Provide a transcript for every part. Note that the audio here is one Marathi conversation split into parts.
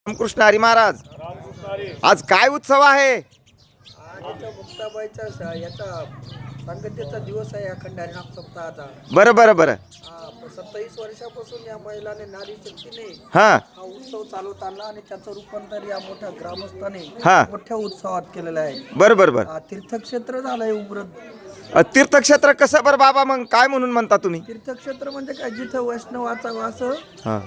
रामकृष्ण हरी महाराज, आज काय उत्सव आहे? मुक्ताबाईचा याचा सांगतेचा दिवस आहे अखंड हरिनाम सप्ताहाचा. बरं बरं बरं. 27 वर्षापासून या महिलाने नारी शक्तीने हा हा उत्सव चालवत आणला आणि त्याचं रूपांतर या मोठ्या ग्रामस्थाने हा मोठ्या उत्सवात केलेलं आहे. बरं बरं बरं. तीर्थक्षेत्र झालंय उमरद. तीर्थक्षेत्र कसं बरं बाबा, मग काय म्हणून म्हणता तुम्ही? तीर्थक्षेत्र म्हणजे काय, जिथं वैष्णवाचा वास हा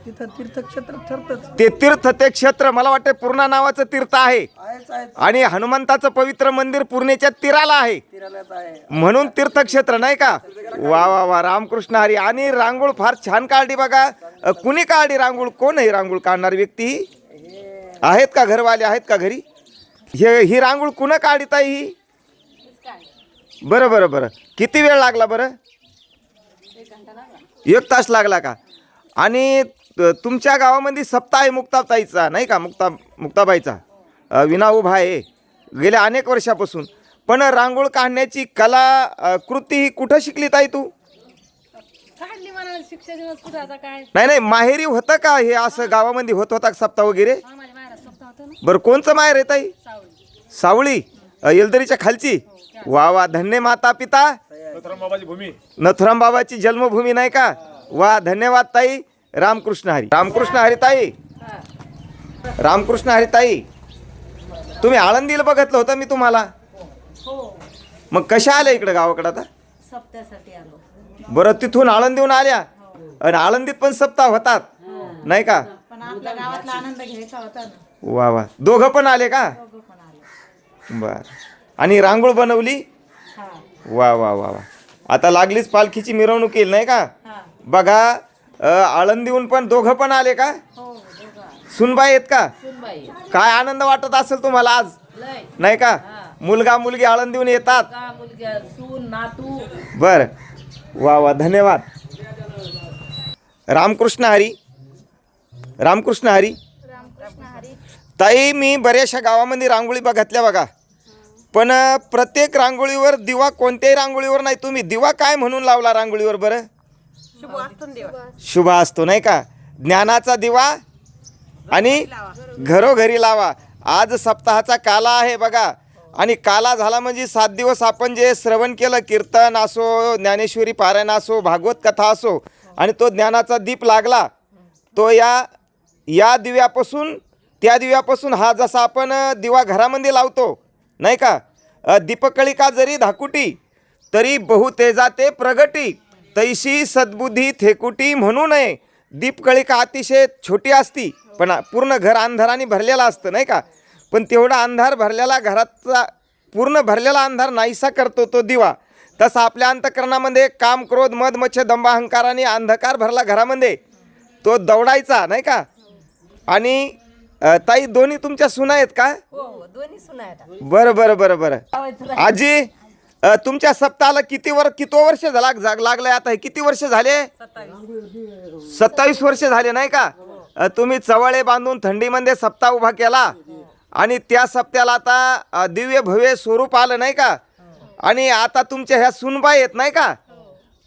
तिथं तीर्थक्षेत्र ठरतच. ते तीर्थ, ते क्षेत्र मला वाटतं पूर्णा नावाचं तीर्थ आहे आहेच आणि हनुमंताचं पवित्र मंदिर पूर्णेच्या तीराला आहे तीरालाच आहे. म्हणून तीर्थक्षेत्र नाही का? वा वा वा, रामकृष्ण हरी. आणि रांगोळ फार छान काढली बघा. कुणी काढली रांगोळ? कोण आहे रांगोळ काढणारी व्यक्ती? आहेत का घरवाले, आहेत का घरी? ही रांगोळ कुणा काढीत आहे ही? बरं बरं बरं. किती वेळ लागला बरं? 1 तास लागला का? आणि तुमच्या गावामध्ये सप्ताह आहे मुक्ताबाईचा नाही का? मुक्ताबाईचा विना उभा आहे गेल्या अनेक वर्षापासून. पण रांगोळ काढण्याची कला कृती ही कुठं शिकली ताई तू? नाही नाही, माहेरी होतं का हे असं? गावामध्ये होता का सप्ताह वगैरे? बरं, कोणचं माहेर आहे ताई? सावळी, येलदरीच्या खालची. वा वा, धन्य माता पिता नथुराम बाबाची जन्मभूमी नाही का? वा, धन्यवाद ताई. रामकृष्ण हरी. रामकृष्ण हरी ताई. रामकृष्ण हरी ताई, तुम्ही आळंदीला बघितलं होतं मी तुम्हाला. मग कशा आल्या इकडे गावाकडे आता? सप्त्यासाठी आलो. बरं, तिथून आळंदीहून आल्या आणि आळंदीत पण सप्ताह होतात नाही का? पण आपल्या गावातला आनंद घ्यायचा होता ना. वा वा, दोघं पण आले का? दोघं पण आले. बर. आणि रांगोळ बनवली? हा वा वा वा वा. आता लागलीच पालखीची मिरवणूक येईल नाही का? हा. बघा, आळंदीहून पण दोघं पण आले का? हो दोघं. सुनबाई आहेत का? सुनबाई. काय आनंद वाटत असेल तुम्हाला आज लय. नाही का? हा. मुलगा मुलगी आळंदीहून येतात. का मुलगा, सून, नातू. बर. वा वा, धन्यवाद. रामकृष्ण हरी. रामकृष्ण हरी. ताई, मी बऱ्याचशा गावामध्ये रांगोळी बघितल्या बघा, पण प्रत्येक रांगोळीवर दिवा कोणत्याही रांगोळीवर नाही. तुम्ही दिवा काय म्हणून लावला रांगोळीवर बरं? शुभ असतो नाही का? ज्ञानाचा दिवा आणि घरोघरी लावा. आज सप्ताहाचा काला आहे बघा. आणि काला झाला म्हणजे 7 दिवस आपण जे श्रवण केलं, कीर्तन असो, ज्ञानेश्वरी पारायण असो, भागवत कथा असो, आणि तो ज्ञानाचा दीप लागला, तो या दिव्यापासून, त्या दिव्यापासून हा जसा आपण दिवा घरामध्ये लावतो नाही का? दीपकळिका जरी धाकुटी तरी बहुतेजा ते प्रगटी, तैशी सद्बुद्धी थेकुटी म्हणू नये. दीपकळिका अतिशय छोटी असती पण पूर्ण घर अंधाराने भरलेला असतं नाही का? पण तेवढा अंधार भरलेला, घराचा पूर्ण भरलेला अंधार नाहीसा करतो तो दिवा. तसा आपल्या अंतःकरणामध्ये काम, क्रोध, मद, मच्छर, दंभ, अहंकाराने अंधकार भरला घरामध्ये, तो दौडायचा नाही का? आणि ताई, दोन्ही तुमच्या सुना आहेत का? हो दोन्ही सुना आहेत. बरं बरं बरं बरं. आजी, तुमच्या सप्ताहाला किती वर्ष लागलंय आता? हे किती वर्ष झाले? 27 वर्ष झाले नाही का? तुम्ही चवळे बांधून थंडीमध्ये सप्ताह उभा केला आणि त्या सप्त्याला आता दिव्य भव्य स्वरूप आलं नाही का? आणि आता तुमच्या ह्या सुनबाई आहेत नाही का?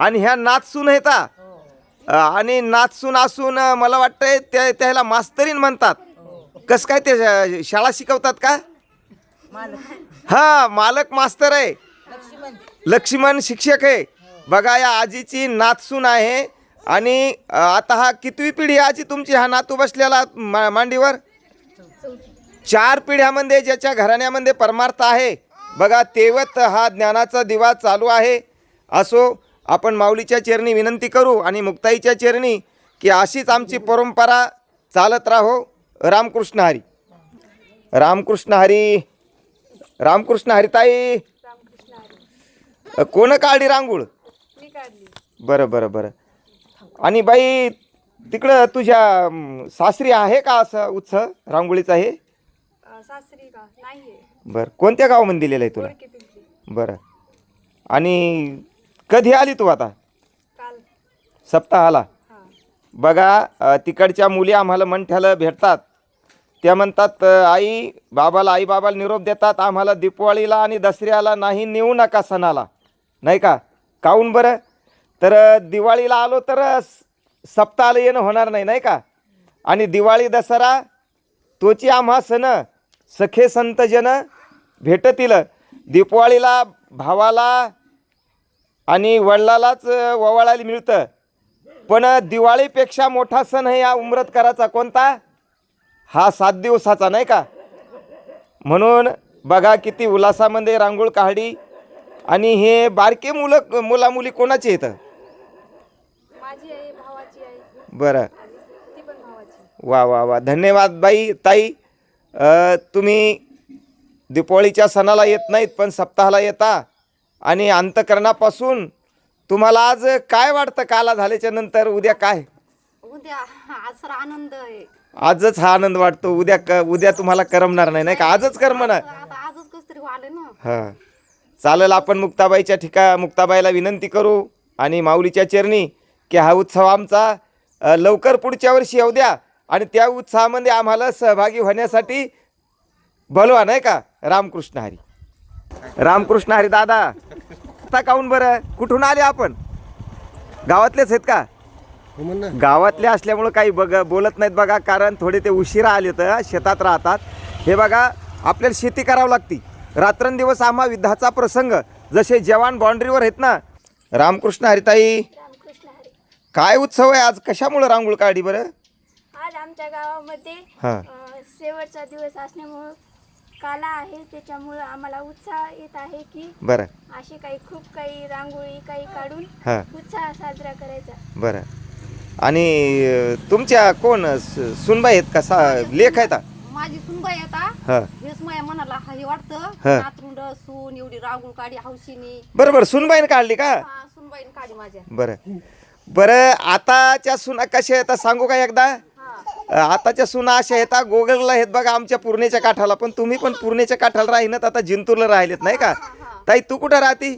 आणि ह्या नाचसून आहेत. आणि नाचसून असून मला वाटतंय त्याला मास्तरीन म्हणतात. कसं काय, ते शाळा शिकवतात का? हा, मालक मास्तर आहे, लक्ष्मण शिक्षक आहे. बघा, या आजीची नातसून आहे. आणि आता हा कितवी पिढी आजी तुमची हा नातू बसलेला मांडीवर? 4 पिढ्यामध्ये ज्याच्या घराण्यामध्ये परमार्थ आहे बघा, तेवत हा ज्ञानाचा दिवा चालू आहे. असो, आपण माऊलीच्या चरणी विनंती करू आणि मुक्ताईच्या चरणी की अशीच आमची परंपरा चालत राहो. रामकृष्ण हरी. रामकृष्ण हरी. रामकृष्ण हरी. ताई, कोण काढली रांगोळ? बरं बरं बरं. आणि बाई, तिकडं तुझ्या सासरी आहे का असं उत्सव रांगोळीचा? हे सासरी का नाहीये. बरं, कोणत्या गावामध्ये दिलेलं आहे तुला? बरं. आणि कधी आली तू आता? काल. सप्ताहाला. बघा, तिकडच्या मुली आम्हाला मंठ्याला भेटतात. त्या म्हणतात, आई बाबाला निरोप देतात, आम्हाला दीपावळीला आणि दसऱ्याला नाही नेऊ नका सणाला नाही का? काहून बरं? तर दिवाळीला आलो तर सप्ताहाला येणं होणार नाही नाही का? आणि दिवाळी दसरा तोची आम्हा सण सखे संत जन भेटतील. दीपावळीला भावाला आणि वडिलालाच ओवाळायला मिळतं, पण दिवाळीपेक्षा मोठा सण आहे या उमरतकराचा कोणता? हा 7 दिवसाचा नाही का. म्हणून बघा किती उल्हासामध्ये रांगोळ काढली. आणि हे बारके मुलामुली कोणाचे येतं? माझी आई, भावाची आई, बरं, ती पण भावाची. वा वा वा, धन्यवाद बाई ताई. तुम्ही दीपावळीच्या सणाला येत नाहीत पण सप्ताहाला येता. आणि अंतकरणापासून तुम्हाला आज काय वाटतं काला झाल्याच्या नंतर? उद्या काय? उद्या आज तर आनंद आहे. आजच हा आनंद वाटतो, उद्या तुम्हाला करमणार नाही, नाही का? आजच करमणार. आता आजच कस तरी आले ना. हां, चालेल. आपण मुक्ताबाईला विनंती करू आणि माऊलीच्या चरणी की हा उत्सव आमचा लवकर पुढच्या वर्षी येऊ द्या आणि त्या उत्सवामध्ये आम्हाला सहभागी होण्यासाठी बोलवा, नाही का? रामकृष्ण हरी. रामकृष्ण हरी. दादा आता काहून बरं, कुठून आले आपण? गावातलेच आहेत का? गावातले असल्यामुळं काही बोलत नाहीत बघा, कारण थोडे ते उशिरा आले तर शेतात राहतात. हे बघा, आपल्याला शेती करावं लागती. रात्रंदिवस आम्हा युद्धाचा प्रसंग, जसे जवान बाउंड्रीवर आहेत ना. रामकृष्ण हरिताई, रामकृष्ण हरी. काय उत्सव आहे आज? कशामुळं रांगोळ काढली बरं? आज आमच्या गावामध्ये हां. शेवटचा दिवस असल्यामुळं काला आहे, त्याच्यामुळं आम्हाला उत्साह येत आहे की बरं असे खूप काही रांगोळी काढून हां. उत्साह साजरा करायचा. बरं. आणि तुमच्या कोण सुनबाई आहेत का? लेख आहेत? माझी सुनबाई आता हां. हेच माझ्या मनाला हे वाटतं. हा. नातरुंड सून एवढी रागून काढी हौशीनी. बरं, सुनबाईने काढली का? हा, सुनबाईन काढी माझ्या. बरं. आताच्या सुना कशा आहेत सांगू का एकदा? आताच्या सुना अशा आहेत, गोगलला आहेत बघा आमच्या पूर्णेच्या काठाला. पण तुम्ही पण पूर्णेच्या काठाला राहिनात, आता जिंतूरला राहिलेत नाही का? ताई, तू कुठं राहती?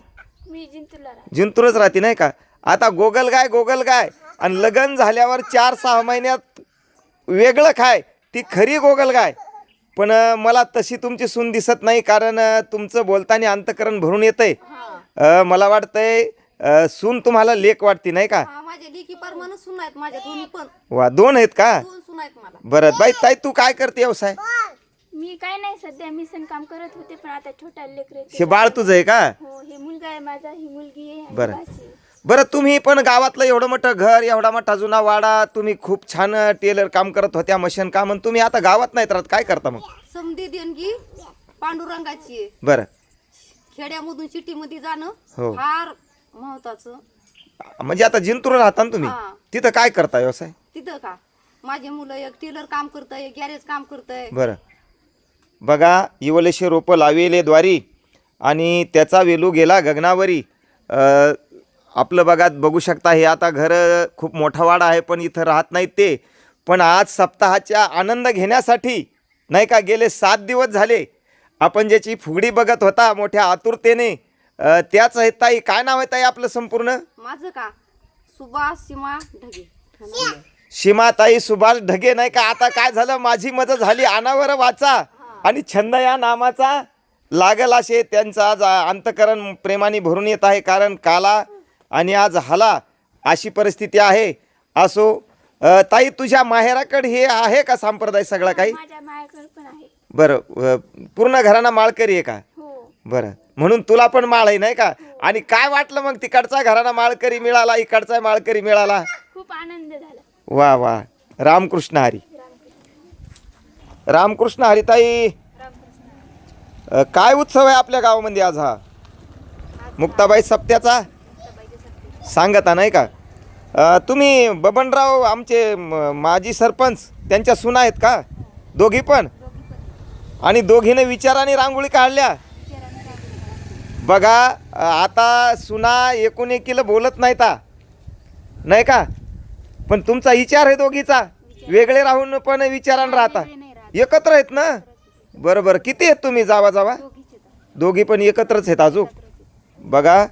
मी जिंतूरला राहते. जिंतूरच राहते नाही का? आता गोगल गाय आणि लग्न झाल्यावर 4-6 महिन्यात वेगळं खाय, ती खरी गोगल गाय. पण मला तशी तुमची सून दिसत नाही, कारण तुमचं बोलताना अंतकरण भरून येतंय. मला वाटतंय सून तुम्हाला लेक वाटते नाही का? हा, माझ्या लेकी परमानच सून आहेत माझ्या दोन्ही पण. वा, 2 आहेत का? 2 सून आहेत मला. बरं बाई, ताई तू काय करते व्यवसाय? मी काय नाही, सध्या मिशन काम करत होते, पण आता छोटा लेकर हे बाळ तुझं आहे का? हो, हे मुलगा आहे माझा, ही मुलगी आहे आणि बरं. भाची आहे. बरं, तुम्ही पण गावातलं एवढं मोठं घर, एवढा मोठा जुना वाडा, तुम्ही खूप छान टेलर काम करत होत्या, मशीन काम, आणि तुम्ही आता गावात नाहीत राहत, काय करता मग? समधी देणगी पांडुरंगाची आहे. बरं. खेड्यामधून सिटीमध्ये जाणं हो. फार महत्वाचं. म्हणजे आता जिंतूर राहता ना तुम्ही, हा. तिथं काय करता व्यवसाय? तिथं का माझे मुलं एक टेलर काम करतंय, एक गॅरेज काम करतंय. बरं. बघा, इवलेशे रोपं लावेले द्वारी आणि त्याचा वेलू गेला गगनावरी. आपलं बघू शकता, हे आता घर खूप मोठा वाडा आहे, पण इथं राहत नाहीत ते. पण आज सप्ताहाच्या आनंद घेण्यासाठी नाही का, गेले 7 दिवस झाले आपण ज्याची फुगडी बघत होता मोठ्या आतुरतेने, त्याच आहेत ताई. काय नाव आहे ताई आपलं संपूर्ण? माझं का सुभाष सीमा ढगे. सीमाताई सुभाष ढगे नाही का? आता काय झालं, माझी मदत झाली, अनावर वाचा आणि छंद या नामाचा लागल असे त्यांचं आज अंतकरण प्रेमाने भरून येत आहे, कारण काला आणि आज हाला अशी परिस्थिती आहे. असो ताई, तुझ्या माहेराकडे हे आहे का संप्रदाय सगळा काही? माझ्या मायाकडे पण आहे. बरं. पूर्ण घराना माळकरी आहे का? हो. बरं, म्हणून तुला पण माळ आहे नाही का? आणि काय वाटलं मग, तिकडचा घराना माळकरी मिळाला, इकडचा माळकरी मिळाला? खूप आनंद झाला. वा वा, रामकृष्ण हरी. रामकृष्ण हरी. ताई, काय उत्सव आहे आपल्या गावामध्ये आज? हा मुक्ताबाई सप्त्याचा सांगता नाही का? तुम्ही बबनराव आमचे माजी सरपंच त्यांच्या सुना आहेत का? दोघी पण? आणि दोघीने विचाराने रांगोळी काढल्या बघा. आता सुना एकुणएकीला बोलत नाहीत नाही का? पण तुमचा विचार आहे दोघीचा, वेगळे राहून पण विचारानं राहता, एकत्र आहेत ना? बरोबर. किती आहेत तुम्ही जावा? दोघी पण एकत्रच आहेत अजून. बघा,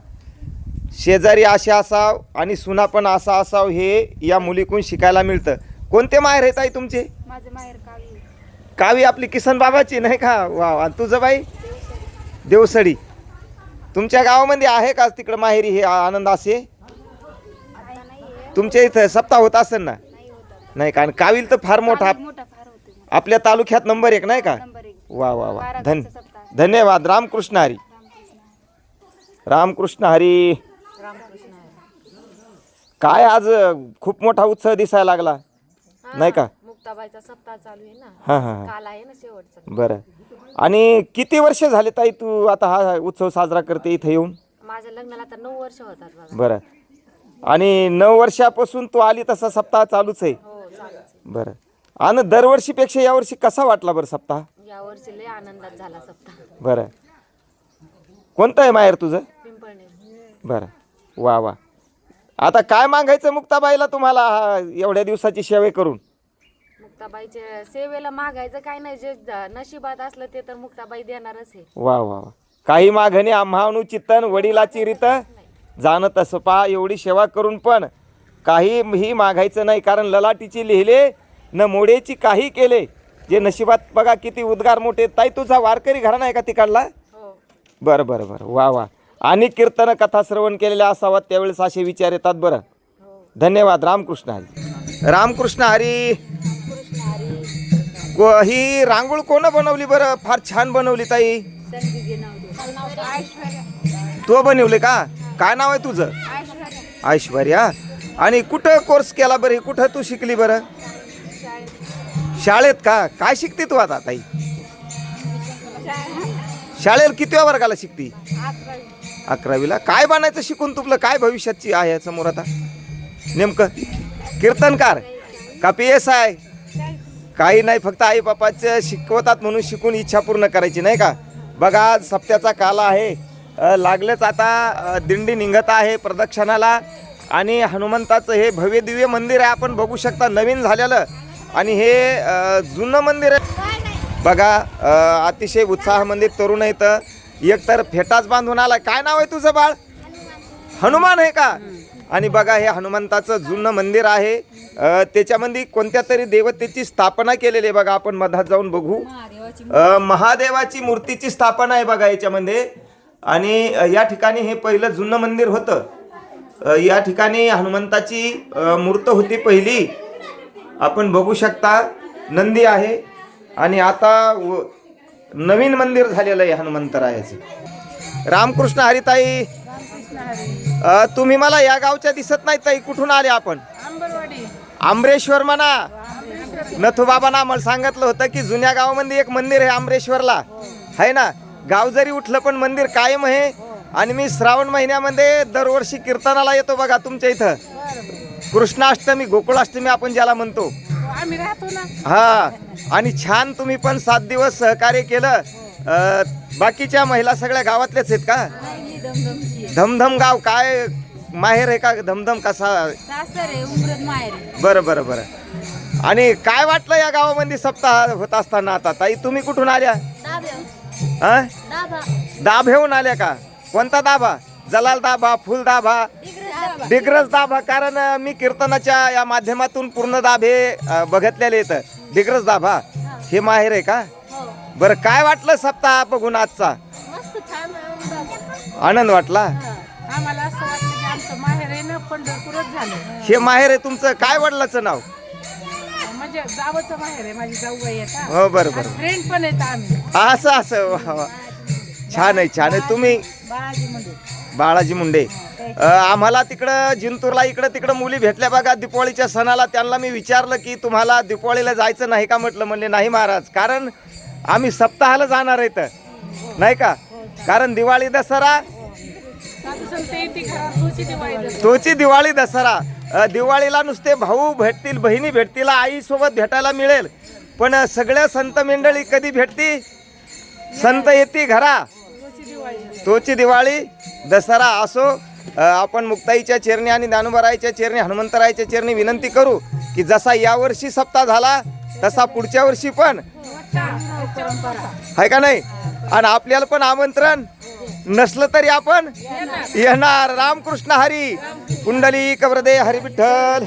शेजारी असे असाव आणि सुना पण असा असाव, हे या मुलीकून शिकायला मिळतं. कोणते माहेर आहेत आई तुमचे? माझं माहेर कावी. कावी आपली किसन बाबाची नाही का? वा. आणि तुझं बाई? देवसडी. तुमच्या गावामध्ये आहे का तिकडं माहेरी हे आनंद असे? तुमच्या इथं सप्ताह होत असेल ना? नाही का? आणि काविल तर फार मोठा मोठा फार होतो आपल्या तालुक्यात नंबर 1 नाही का? नंबर 1 वा वा वा बारा धन गावचा सप्ताह. धन्यवाद. रामकृष्ण हरी. रामकृष्ण हरी. रामकृष्ण आहे. काय आज खूप मोठा उत्सव दिसायला लागला नाही का? मुक्ताबाईचा सप्ताह चालू आहे ना, हां हां हां. काल आहे ना शेवटचा. बरं. आणि किती वर्ष झाले ताई तू आता हा उत्सव साजरा करते इथे येऊन? माझ्या लग्नाला आता 9 वर्ष होतात बघा. बरं. आणि 9 वर्षापासून तू आली तसा सप्ताह चालूच आहे. हो चालूच आहे. बरं. आणि दरवर्षीपेक्षा यावर्षी कसा वाटला बरं सप्ताह? या वर्षी लय आनंदात झाला सप्ताह. बरं. कोणतं आहे माहेर तुझं? पिंपळणे. बरं. वा वा. आता काय मागायचं मुक्ताबाईला तुम्हाला एवढ्या दिवसाची सेवे करून? मुक्ताबाईच्या सेवेला मागायचं काय नाही, जे नशिबात असलं ते तर मुक्ताबाई देणारच आहे. वा वा वा. काही मागणे आम्हानु चित्तन वडिलाची रीत जाणत असं पहा. एवढी सेवा करून पण काहीही मागायचं नाही, कारण ललाटीची लिहिले न मोडेची काही केले. जे नशिबात बघा किती उद्गार मोठे. ताई तुझा वारकरी घराणा आहे का तिकडला? हो. बरं बरं बरं. वा वा. आणि कीर्तन कथा श्रवण केलेल्या असावात त्यावेळेस असे विचार येतात. बरं हो. धन्यवाद. रामकृष्ण हरी. रामकृष्ण हरी. ही रांगोळ कोण बनवली बरं? फार छान बनवली ताई. तू बनवले का? काय नाव आहे तुझं? ऐश्वर्या. आणि कुठं कोर्स केला बरं? कुठं तू शिकली बरं? शाळेत का? काय शिकते तू आता ताई? शाळेत कितव्या वर्गाला शिकती? 11वीला. काय बनायचं शिकून तुला? काय भविष्याची आहे समोर आता नेमकं? कीर्तनकार का PSI? काही नाही, फक्त आई बापाचं शिकवतात म्हणून शिकून इच्छा पूर्ण करायची नाही का? बघा सप्त्याचा काल आहे, लागलेच आता दिंडी निघत आहे प्रदक्षिणाला. आणि हनुमंताचं हे भव्य दिव्य मंदिर आहे, आपण बघू शकता नवीन झालेलं. आणि हे जुनं मंदिर आहे बघा. अतिशय उत्साहामध्ये तरुण आहेत. एकतर फेटाच बांधून आला. काय नाव आहे तुझं बाळ? हनुमान आहे का? आणि बघा हे हनुमंताचं जुनं मंदिर आहे. त्याच्यामध्ये कोणत्या तरी देवतेची स्थापना केलेली आहे बघा. आपण मधात जाऊन बघू. महादेवाची मूर्तीची स्थापना आहे बघा याच्यामध्ये. आणि या ठिकाणी हे पहिलं जुनं मंदिर होतं. या ठिकाणी हनुमंताची मूर्त होती पहिली. आपण बघू शकता नंदी आहे. आणि आता नवीन मंदिर झालेलं आहे हनुमंतरायाचं. रामकृष्ण हरी. ताई तुम्ही मला या गावच्या दिसत नाही ताई. कुठून आले आपण? आंबरेश्वर म्हणा. नथुबाबांना मला सांगितलं होतं की जुन्या गावामध्ये एक मंदिर आहे आंबरेश्वरला, आहे ना? गाव जरी उठलं पण मंदिर कायम आहे. आणि मी श्रावण महिन्यामध्ये दरवर्षी कीर्तनाला येतो बघा तुमच्या इथं. कृष्णाष्टमी, गोकुळाष्टमी आपण ज्याला म्हणतो. हा. आणि छान तुम्ही पण 7 दिवस सहकार्य केलं. बाकीच्या महिला सगळ्या गावातल्याच आहेत का? धमधम गाव काय माहेर आहे का? धमधम कसा? बरं बरं बरं. आणि काय वाटलं या गावामध्ये सप्ताह होत असताना? आता ताई तुम्ही कुठून आल्या? दाभेहून आल्या का? कोणता दाभा? जलाल दाभा, फुल दाभा, डिग्रस दाभा? कारण मी कीर्तनाच्या या माध्यमातून पूर्ण दाभे बघितलेले येतं. डिग्रस दाभा हे माहेर आहे का? बरं. काय वाटलं सप्ताह बघून आजचा? आनंद वाटला? आम्हाला असं वाटलं की आमचं माहेर आहे ना पंढरपूरच झालं. हे माहेर आहे तुमचं? काय वडिलाचं नाव? म्हणजे जावचं माहेर आहे. माझी जाऊ आहे आता. हो बरं बरं. फ्रेंड पण आहेत आम्ही. असं असं. वा वा. छान आहे छान आहे. तुम्ही? बाळाजी म्हणजे बाळाजी मुंडे. आम्हाला तिकडं जिंतूरला इकडं तिकडं मुली भेटल्या बघा दीपावळीच्या सणाला. त्यांना मी विचारलं की तुम्हाला दीपावळीला जायचं नाही का? म्हटलं म्हणले नाही महाराज, कारण आम्ही सप्ताहाला जाणार आहे तर नाही का? कारण दिवाळी दसरा तोची दिवाळी दसरा. दिवाळीला नुसते भाऊ भेटतील, बहिणी भेटतील, आईसोबत भेटायला मिळेल. पण सगळ्या संत मंडळी कधी भेटती? संत येते घरा, तोची दिवाळी दसरा. असो, आपण मुक्ताईच्या चरणी आणि ज्ञानोबारायच्या चरणी, हनुमंतरायच्या चरणी विनंती करू की जसा यावर्षी सप्ताह झाला तसा पुढच्या वर्षी पण आहे का नाही? आणि आपल्याला पण आमंत्रण नसलं तरी आपण येणार. रामकृष्ण हरी. कुंडली कवरदे हरी विठ्ठल.